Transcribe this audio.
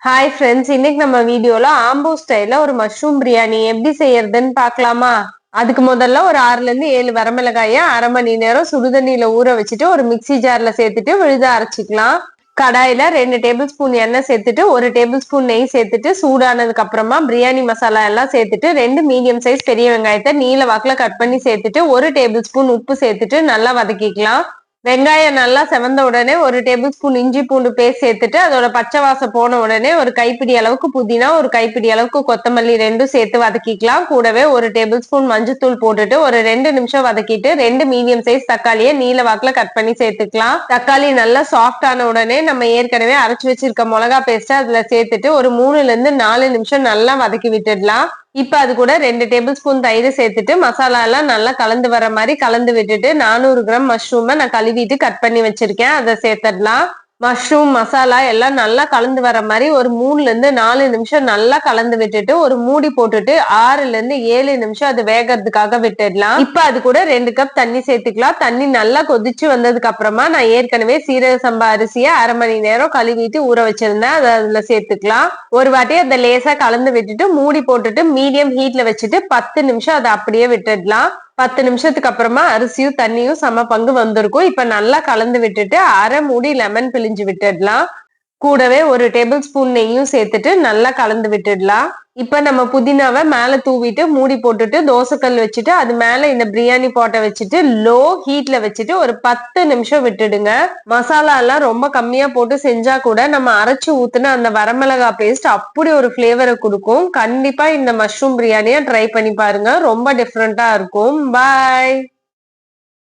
Hi friends, இன்னைக்கு நம்ம வீடியோல ஆம்பூ ஸ்டைல்ல ஒரு மஷ்ரூம் பிரியாணி எப்படி செய்யறதுன்னு பார்க்கலாமா? அதுக்கு முதல்ல ஒரு 6ல இருந்து 7 வரமிளகாய அரை மணி நேரம் சுடுதண்ணியில ஊற வச்சுட்டு ஒரு மிக்ஸி ஜார்ல சேர்த்துட்டு விழுத அரைச்சிக்கலாம். கடாயில 2 டேபிள் ஸ்பூன் எண்ணெய் சேர்த்துட்டு 1 டேபிள் ஸ்பூன் நெய் சேர்த்துட்டு சூடானதுக்கு அப்புறமா பிரியாணி மசாலா எல்லாம் சேர்த்துட்டு 2 மீடியம் சைஸ் பெரிய வெங்காயத்தை நீல வாக்குல கட் பண்ணி சேர்த்துட்டு 1 டேபிள் ஸ்பூன் உப்பு சேர்த்துட்டு நல்லா வதக்கிக்கலாம். வெங்காயம் நல்லா செவந்த உடனே 1 டேபிள் ஸ்பூன் இஞ்சி பூண்டு பேஸ்ட் சேர்த்துட்டு அதோட பச்சை வாசம் போன உடனே ஒரு கைப்பிடி அளவுக்கு புதினா, ஒரு கைப்பிடி அளவுக்கு கொத்தமல்லி ரெண்டும் சேர்த்து வதக்கிக்கலாம். கூடவே 1 டேபிள் ஸ்பூன் மஞ்சத்தூள் போட்டுட்டு ஒரு 2 நிமிஷம் வதக்கிட்டு 2 மீடியம் சைஸ் தக்காளியை நீல வாக்குல கட் பண்ணி சேர்த்துக்கலாம். தக்காளி நல்லா சாஃப்ட் ஆன உடனே நம்ம ஏற்கனவே அரைச்சு வச்சிருக்க மிளகா பேஸ்ட் அதுல சேர்த்துட்டு ஒரு 3ல இருந்து 4 நிமிஷம் நல்லா வதக்கி விட்டுடலாம். இப்ப அது கூட 2 டேபிள் ஸ்பூன் தயிர் சேர்த்துட்டு மசாலா எல்லாம் நல்லா கலந்து வர மாதிரி கலந்து விட்டுட்டு 400 கிராம் மஷ்ரூமை நான் கழுவிட்டு கட் பண்ணி வச்சிருக்கேன், அதை சேர்த்துடலாம். மஷ்ரூம் மசாலா எல்லாம் நல்லா கலந்து வர மாதிரி ஒரு 3ல இருந்து 4 நிமிஷம் நல்லா கலந்து விட்டுட்டு ஒரு மூடி போட்டுட்டு 6ல இருந்து 7 நிமிஷம் அது வேகறதுக்காக விட்டுடலாம். இப்ப அது கூட 2 கப் தண்ணி சேர்த்துக்கலாம். தண்ணி நல்லா கொதிச்சு வந்ததுக்கு அப்புறமா நான் ஏற்கனவே சீரக சம்பா அரிசியை அரை மணி நேரம் கழுவிட்டு ஊற வச்சிருந்தேன், அதை அதுல சேர்த்துக்கலாம். ஒரு வாட்டி அதை லேசா கலந்து விட்டுட்டு மூடி போட்டுட்டு மீடியம் ஹீட்ல வச்சுட்டு 10 நிமிஷம் அதை அப்படியே விட்டுடலாம். 10 நிமிஷத்துக்கு அப்புறமா அரிசியும் தண்ணியும் சம பங்கு வந்திருக்கும். இப்ப நல்லா கலந்து விட்டுட்டு அரை மூடி லெமன் பிழிஞ்சு விட்டுடலாம். கூடவே 1 டேபிள் ஸ்பூன் நெய்யும் சேர்த்துட்டு நல்லா கலந்து விட்டுடலாம். இப்ப நம்ம புதினாவை மேல தூவிட்டு மூடி போட்டுட்டு தோசைக்கல் வச்சுட்டு அது மேல இந்த பிரியாணி பாட்டை வச்சுட்டு லோ ஹீட்ல வச்சுட்டு ஒரு 10 நிமிஷம் விட்டுடுங்க. மசாலா எல்லாம் ரொம்ப கம்மியா போட்டு செஞ்சா கூட நம்ம அரைச்சு ஊத்துன அந்த வரமிளகா பேஸ்ட் அப்படி ஒரு பிளேவரை கொடுக்கும். கண்டிப்பா இந்த மஷ்ரூம் பிரியாணியை ட்ரை பண்ணி பாருங்க, ரொம்ப டிஃப்ரெண்டா இருக்கும். பாய்.